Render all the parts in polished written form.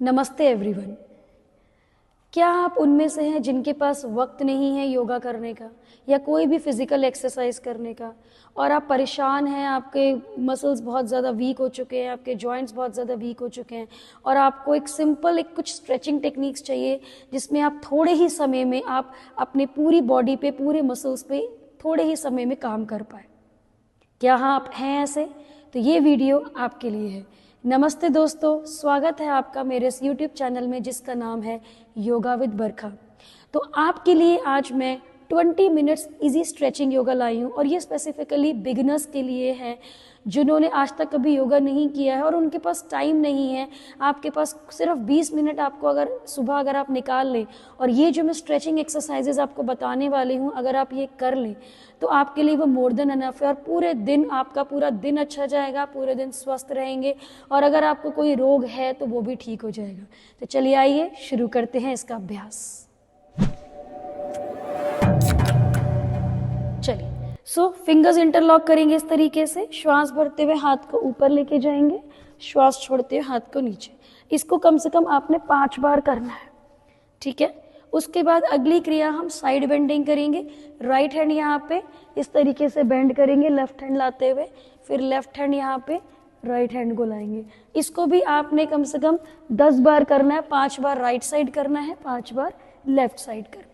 नमस्ते एवरीवन। क्या आप उनमें से हैं जिनके पास वक्त नहीं है योगा करने का या कोई भी फिजिकल एक्सरसाइज करने का, और आप परेशान हैं, आपके मसल्स बहुत ज़्यादा वीक हो चुके हैं, आपके जॉइंट्स बहुत ज़्यादा वीक हो चुके हैं और आपको एक सिंपल एक कुछ स्ट्रेचिंग टेक्निक्स चाहिए जिसमें आप थोड़े ही समय में आप अपने पूरी बॉडी पे, पूरे मसल्स पे थोड़े ही समय में काम कर पाए? क्या हाँ आप हैं ऐसे? तो ये वीडियो आपके लिए है। नमस्ते दोस्तों, स्वागत है आपका मेरे इस YouTube चैनल में जिसका नाम है योगा विद बरखा। तो आपके लिए आज मैं 20 मिनट्स इजी स्ट्रेचिंग योगा लाई हूँ और ये स्पेसिफिकली बिगिनर्स के लिए है जिन्होंने आज तक कभी योगा नहीं किया है और उनके पास टाइम नहीं है। आपके पास सिर्फ 20 मिनट आपको अगर आप निकाल लें और ये जो मैं स्ट्रेचिंग एक्सरसाइजेज आपको बताने वाली हूँ अगर आप ये कर लें तो आपके लिए वो मोर देन अनफ है और पूरे दिन आपका पूरा दिन अच्छा जाएगा, पूरे दिन स्वस्थ रहेंगे और अगर आपको कोई रोग है तो वो भी ठीक हो जाएगा। तो चलिए आइए शुरू करते हैं इसका अभ्यास। चलिए फिंगर्स इंटरलॉक करेंगे इस तरीके से। श्वास भरते हुए हाथ को ऊपर लेके जाएंगे, श्वास छोड़ते हुए हाथ को नीचे। इसको कम से कम आपने 5 बार करना है, ठीक है। उसके बाद अगली क्रिया हम साइड बेंडिंग करेंगे। राइट हैंड यहाँ पे इस तरीके से बेंड करेंगे, लेफ्ट हैंड लाते हुए, फिर लेफ्ट हैंड यहाँ पे राइट हैंड को लाएंगे। इसको भी आपने कम से कम 10 बार करना है। 5 बार राइट साइड करना है, 5 बार लेफ्ट साइड करना है।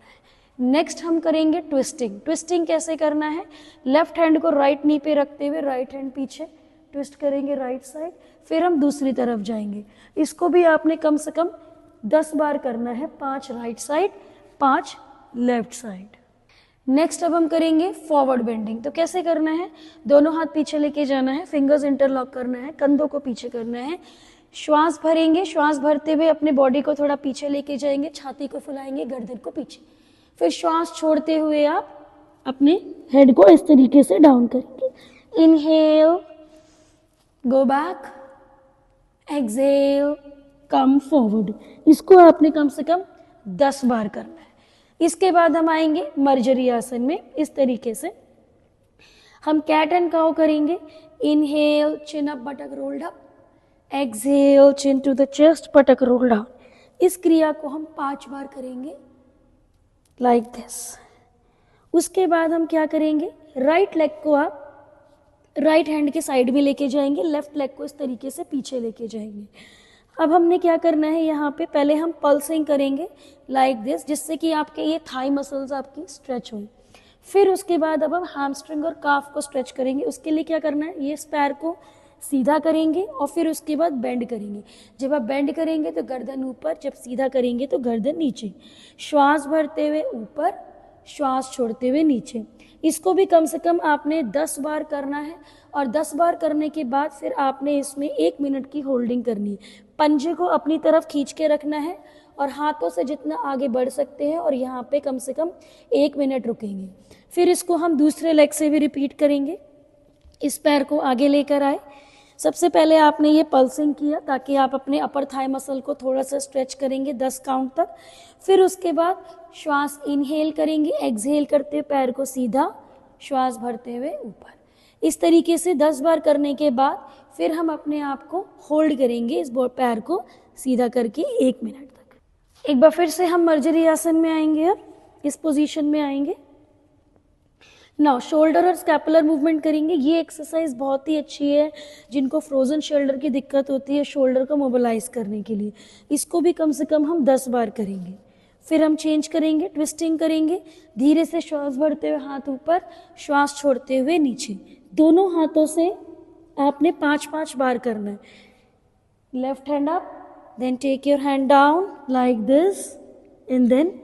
नेक्स्ट हम करेंगे ट्विस्टिंग। ट्विस्टिंग कैसे करना है? लेफ्ट हैंड को राइट नी पे रखते हुए राइट हैंड पीछे ट्विस्ट करेंगे राइट साइड, फिर हम दूसरी तरफ जाएंगे। इसको भी आपने कम से कम 10 बार करना है। 5 right side, 5 left side. Next अब हम करेंगे फॉरवर्ड बेंडिंग। तो कैसे करना है? दोनों हाथ पीछे लेके जाना है, फिंगर्स इंटरलॉक करना है, कंधों को पीछे करना है। श्वास भरेंगे, श्वास भरते हुए अपने बॉडी को थोड़ा पीछे लेके जाएंगे, छाती को फुलाएंगे, गर्दन को पीछे। फिर श्वास छोड़ते हुए आप अपने हेड को इस तरीके से डाउन करेंगे। Inhale, go back, exhale, come forward. इसको आपने कम से कम 10 बार करना है। इसके बाद हम आएंगे मर्जरी आसन में। इस तरीके से हम कैट एंड काउ करेंगे। Inhale, chin up, buttock rolled up, exhale, chin to the chest, buttock rolled down. इस क्रिया को हम 5 बार करेंगे लाइक दिस। उसके बाद हम क्या करेंगे? राइट लेग को आप राइट हैंड के साइड में लेके जाएंगे, लेफ्ट लेग को इस तरीके से पीछे लेके जाएंगे। अब हमने क्या करना है, यहाँ पे पहले हम पल्सिंग करेंगे लाइक दिस, जिससे कि आपके ये थाई मसल्स आपकी स्ट्रेच हो। फिर उसके बाद अब हम हैमस्ट्रिंग और काफ को स्ट्रेच करेंगे। उसके लिए क्या करना है, ये पैर को सीधा करेंगे और फिर उसके बाद बेंड करेंगे। जब आप बेंड करेंगे तो गर्दन ऊपर, जब सीधा करेंगे तो गर्दन नीचे। श्वास भरते हुए ऊपर, श्वास छोड़ते हुए नीचे। इसको भी कम से कम आपने 10 बार करना है और 10 बार करने के बाद फिर आपने इसमें 1 मिनट की होल्डिंग करनी है। पंजे को अपनी तरफ खींच के रखना है और हाथों से जितना आगे बढ़ सकते हैं और यहाँ पे कम से कम 1 मिनट रुकेंगे। फिर इसको हम दूसरे लेग से भी रिपीट करेंगे। इस पैर को आगे लेकर आए। सबसे पहले आपने ये पल्सिंग किया ताकि आप अपने अपर थाई मसल को थोड़ा सा स्ट्रेच करेंगे 10 काउंट तक। फिर उसके बाद श्वास इनहेल करेंगे, एक्सहेल करते हुए पैर को सीधा, श्वास भरते हुए ऊपर। इस तरीके से 10 बार करने के बाद फिर हम अपने आप को होल्ड करेंगे इस पैर को सीधा करके 1 मिनट तक। एक बार फिर से हम मर्जरी आसन में आएंगे। अब इस पोजीशन में आएंगे। नाउ शोल्डर और स्कैपुलर मूवमेंट करेंगे। ये एक्सरसाइज बहुत ही अच्छी है जिनको फ्रोजन शोल्डर की दिक्कत होती है शोल्डर को मोबिलाइज करने के लिए। इसको भी कम से कम हम 10 बार करेंगे। फिर हम चेंज करेंगे, ट्विस्टिंग करेंगे। धीरे से श्वास भरते हुए हाथ ऊपर, श्वास छोड़ते हुए नीचे। दोनों हाथों से आपने 5-5 बार करना है। Left hand up, then take your hand down like this and then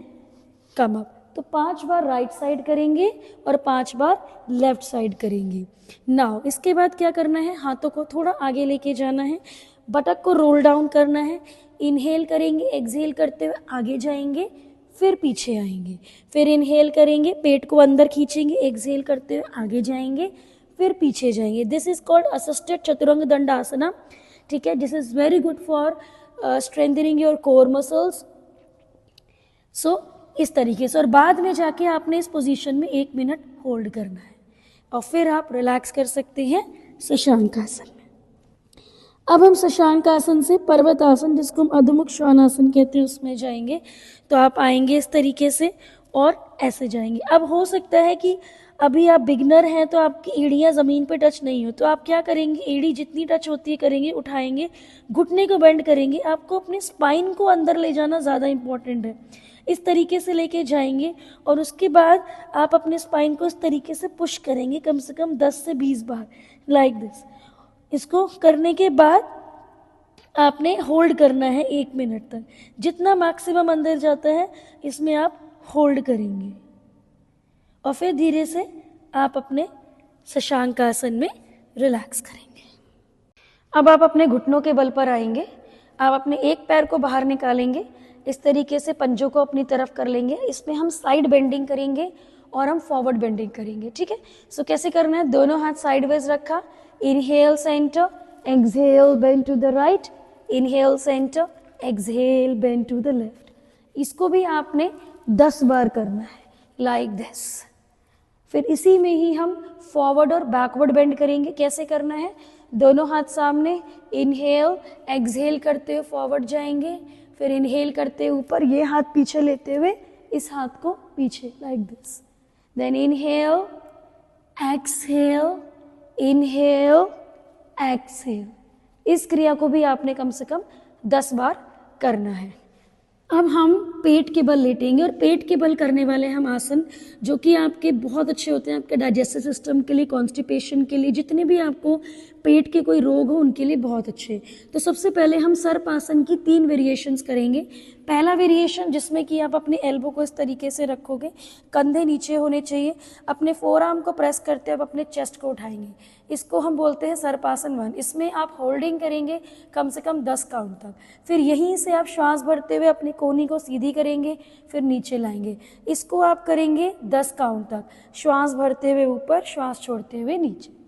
come up. तो 5 बार राइट साइड करेंगे और 5 बार लेफ्ट साइड करेंगे। नाउ इसके बाद क्या करना है, हाथों को थोड़ा आगे लेके जाना है, बटक को रोल डाउन करना है। इनहेल करेंगे, एक्सहेल करते हुए आगे जाएंगे, फिर पीछे आएंगे। फिर इनहेल करेंगे, पेट को अंदर खींचेंगे, एक्सहेल करते हुए आगे जाएंगे, फिर पीछे जाएंगे। This is called assisted Chaturanga Dandasana, ठीक है। This is very good for strengthening your core muscles. So इस तरीके से, और बाद में जाके आपने इस पोजीशन में 1 मिनट होल्ड करना है और फिर आप रिलैक्स कर सकते हैं शशांक आसन में। अब हम शशांक आसन से पर्वत आसन, जिसको हम अधोमुख श्वानासन कहते हैं, उसमें जाएंगे। तो आप आएंगे इस तरीके से और ऐसे जाएंगे। अब हो सकता है कि अभी आप बिगनर हैं तो आपकी एड़ियाँ ज़मीन पे टच नहीं हो, तो आप क्या करेंगे, एड़ी जितनी टच होती है करेंगे, उठाएंगे, घुटने को बेंड करेंगे। आपको अपने स्पाइन को अंदर ले जाना ज़्यादा इंपॉर्टेंट है। इस तरीके से लेके जाएंगे और उसके बाद आप अपने स्पाइन को इस तरीके से पुश करेंगे कम से कम 10 से 20 बार, लाइक दिस। इसको करने के बाद आपने होल्ड करना है 1 मिनट तक। जितना मैक्सिमम अंदर जाता है इसमें आप होल्ड करेंगे और फिर धीरे से आप अपने शशांक आसन में रिलैक्स करेंगे। अब आप अपने घुटनों के बल पर आएंगे। आप अपने एक पैर को बाहर निकालेंगे, इस तरीके से पंजों को अपनी तरफ कर लेंगे। इसमें हम साइड बेंडिंग करेंगे और हम फॉरवर्ड बेंडिंग करेंगे, ठीक है। सो कैसे करना है, दोनों हाथ साइडवेज रखा, inhale centre, exhale bend to the right, inhale centre, exhale bend to the left. इसको भी आपने 10 बार करना है, लाइक दिस। फिर इसी में ही हम फॉरवर्ड और बैकवर्ड बेंड करेंगे। कैसे करना है, दोनों हाथ सामने, इनहेल एक्सहेल करते हुए फॉरवर्ड जाएंगे, फिर इनहेल करते ऊपर, ये हाथ पीछे लेते हुए इस हाथ को पीछे, like this. Then inhale exhale, inhale exhale. इस क्रिया को भी आपने कम से कम 10 बार करना है। अब हम पेट के बल लेटेंगे और पेट के बल करने वाले हम आसन जो कि आपके बहुत अच्छे होते हैं, आपके डाइजेस्टिव सिस्टम के लिए, कॉन्स्टिपेशन के लिए, जितने भी आपको पेट के कोई रोग हो उनके लिए बहुत अच्छे। तो सबसे पहले हम सर्पासन की 3 वेरिएशंस करेंगे। पहला वेरिएशन जिसमें कि आप अपने एल्बो को इस तरीके से रखोगे, कंधे नीचे होने चाहिए, अपने फोरआर्म को प्रेस करते हुए अपने चेस्ट को उठाएंगे। इसको हम बोलते हैं सर्पासन 1। इसमें आप होल्डिंग करेंगे कम से कम 10 काउंट तक। फिर यहीं से आप श्वास भरते हुए अपनी कोहनी को सीधी करेंगे, फिर नीचे लाएंगे। इसको आप करेंगे 10 काउंट तक, श्वास भरते हुए ऊपर, श्वास छोड़ते हुए नीचे।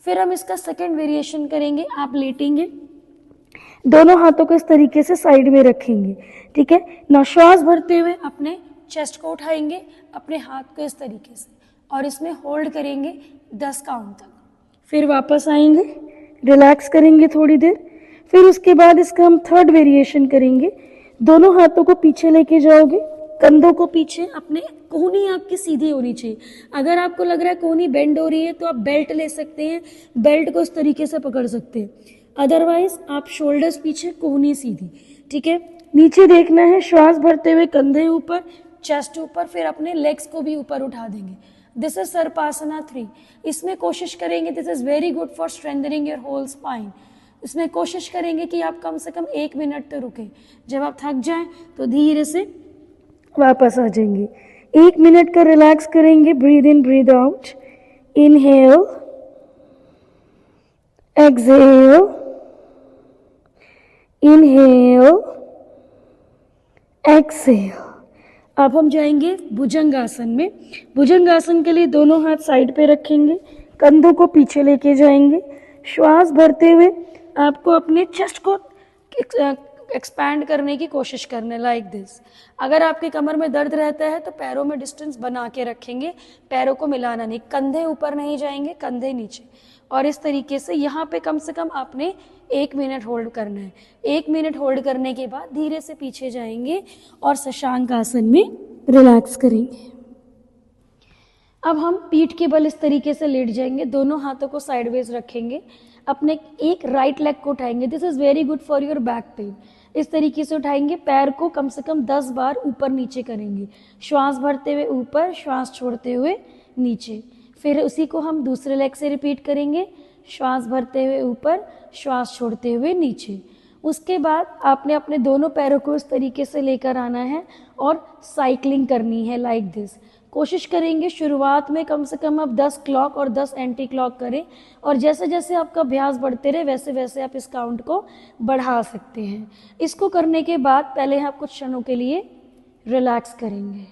फिर हम इसका सेकंड वेरिएशन करेंगे। आप लेटेंगे, दोनों हाथों को इस तरीके से साइड में रखेंगे, ठीक है ना। श्वास भरते हुए अपने चेस्ट को उठाएंगे, अपने हाथ को इस तरीके से, और इसमें होल्ड करेंगे 10 काउंट तक। फिर वापस आएंगे, रिलैक्स करेंगे थोड़ी देर। फिर उसके बाद इसका हम थर्ड वेरिएशन करेंगे। दोनों हाथों को पीछे लेके जाओगे, कंधों को पीछे, अपने कोहनी आपकी सीधी होनी चाहिए। अगर आपको लग रहा है कोहनी बेंड हो रही है तो आप बेल्ट ले सकते हैं, बेल्ट को इस तरीके से पकड़ सकते हैं। अदरवाइज आप शोल्डर्स पीछे, कोहनी सीधी, ठीक है। नीचे देखना है, श्वास भरते हुए कंधे ऊपर, चेस्ट ऊपर, फिर अपने लेग्स को भी ऊपर उठा देंगे। This is Sarpasana 3। इसमें कोशिश करेंगे, this is very good for strengthening your whole spine. इसमें कोशिश करेंगे कि आप कम से कम 1 मिनट तो रुकें। जब आप थक जाएं तो धीरे से वापस आ जाएंगे। 1 मिनट का रिलैक्स करेंगे। Breathe in, breathe out, inhale exhale, inhale exhale. अब हम जाएंगे भुजंगासन में। भुजंगासन के लिए दोनों हाथ साइड पे रखेंगे, कंधों को पीछे लेके जाएंगे। श्वास भरते हुए आपको अपने चेस्ट को एक्सपैंड करने की कोशिश करना है, लाइक दिस। अगर आपके कमर में दर्द रहता है तो पैरों में डिस्टेंस बना के रखेंगे, पैरों को मिलाना नहीं, कंधे ऊपर नहीं जाएंगे, कंधे नीचे। और इस तरीके से यहाँ पे कम से कम आपने 1 मिनट होल्ड करना है। 1 मिनट होल्ड करने के बाद धीरे से पीछे जाएंगे और शशांक आसन में रिलैक्स करेंगे। अब हम पीठ के बल इस तरीके से लेट जाएंगे, दोनों हाथों को साइडवेज रखेंगे, अपने एक राइट लेग को उठाएंगे। This is very good for your back pain. इस तरीके से उठाएंगे, पैर को कम से कम 10 बार ऊपर नीचे करेंगे, श्वास भरते हुए ऊपर, श्वास छोड़ते हुए नीचे। फिर उसी को हम दूसरे लेग से रिपीट करेंगे, श्वास भरते हुए ऊपर, श्वास छोड़ते हुए नीचे। उसके बाद आपने अपने दोनों पैरों को इस तरीके से लेकर आना है और साइकिलिंग करनी है, लाइक दिस। कोशिश करेंगे शुरुआत में कम से कम आप 10 क्लॉक और 10 एंटी क्लॉक करें, और जैसे जैसे आपका अभ्यास बढ़ते रहे वैसे वैसे आप इस काउंट को बढ़ा सकते हैं। इसको करने के बाद पहले आप कुछ क्षणों के लिए रिलैक्स करेंगे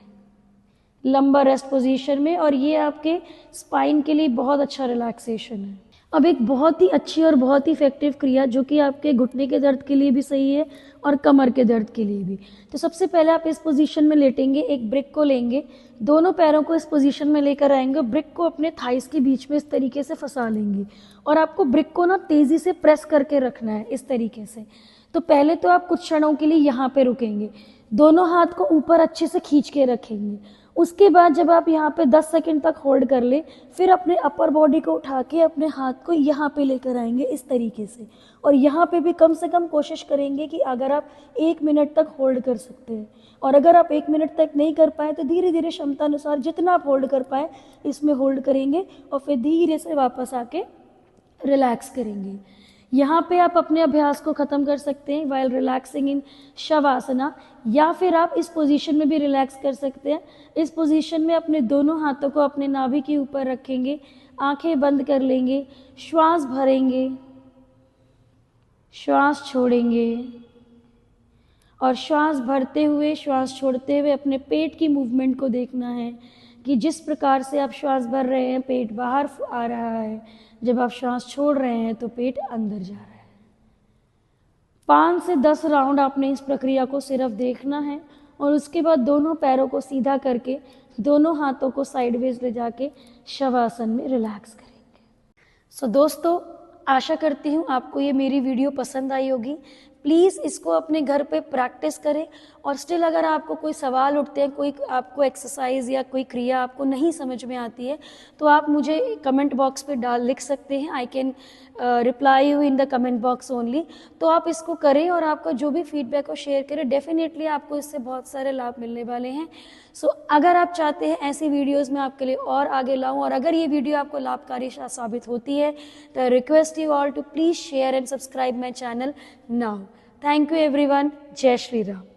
लंबा रेस्ट पोजीशन में, और ये आपके स्पाइन के लिए बहुत अच्छा रिलैक्सेशन है। अब एक बहुत ही अच्छी और बहुत ही इफेक्टिव क्रिया जो कि आपके घुटने के दर्द के लिए भी सही है और कमर के दर्द के लिए भी। तो सबसे पहले आप इस पोजीशन में लेटेंगे, एक ब्रिक को लेंगे, दोनों पैरों को इस पोजीशन में लेकर आएंगे, ब्रिक को अपने थाइस के बीच में इस तरीके से फंसा लेंगे और आपको ब्रिक को ना तेजी से प्रेस करके रखना है इस तरीके से। तो पहले तो आप कुछ क्षणों के लिए यहाँ पे रुकेंगे, दोनों हाथ को ऊपर अच्छे से खींच के रखेंगे। उसके बाद जब आप यहाँ पे 10 सेकंड तक होल्ड कर ले, फिर अपने अपर बॉडी को उठा के अपने हाथ को यहाँ पे लेकर आएंगे इस तरीके से, और यहाँ पे भी कम से कम कोशिश करेंगे कि अगर आप 1 मिनट तक होल्ड कर सकते हैं, और अगर आप 1 मिनट तक नहीं कर पाए तो धीरे धीरे क्षमता अनुसार जितना आप होल्ड कर पाए इसमें होल्ड करेंगे और फिर धीरे से वापस आके रिलैक्स करेंगे। यहाँ पे आप अपने अभ्यास को ख़त्म कर सकते हैं वाइल रिलैक्सिंग इन शवासना, या फिर आप इस पोजीशन में भी रिलैक्स कर सकते हैं। इस पोजीशन में अपने दोनों हाथों को अपने नाभि के ऊपर रखेंगे, आंखें बंद कर लेंगे, श्वास भरेंगे, श्वास छोड़ेंगे और श्वास भरते हुए श्वास छोड़ते हुए अपने पेट की मूवमेंट को देखना है कि जिस प्रकार से आप श्वास भर रहे हैं पेट बाहर आ रहा है, जब आप श्वास छोड़ रहे हैं तो पेट अंदर जा रहा है। 5 से 10 राउंड आपने इस प्रक्रिया को सिर्फ देखना है और उसके बाद दोनों पैरों को सीधा करके दोनों हाथों को साइडवेज ले जाके शवासन में रिलैक्स करेंगे। दोस्तों, आशा करती हूँ आपको ये मेरी वीडियो पसंद आई होगी। प्लीज़ इसको अपने घर पे प्रैक्टिस करें, और स्टिल अगर आपको कोई सवाल उठते हैं, कोई आपको एक्सरसाइज या कोई क्रिया आपको नहीं समझ में आती है, तो आप मुझे कमेंट बॉक्स पे लिख सकते हैं। I can reply you in the comment box only. तो आप इसको करें और आपका जो भी फीडबैक हो शेयर करें, डेफिनेटली आपको इससे बहुत सारे लाभ मिलने वाले हैं। अगर आप चाहते हैं ऐसी वीडियोज़ मैं आपके लिए और आगे लाऊं, और अगर ये वीडियो आपको लाभकारी साबित होती है, तो I request you all to please share and subscribe my channel now. Thank you everyone. जय श्री राम।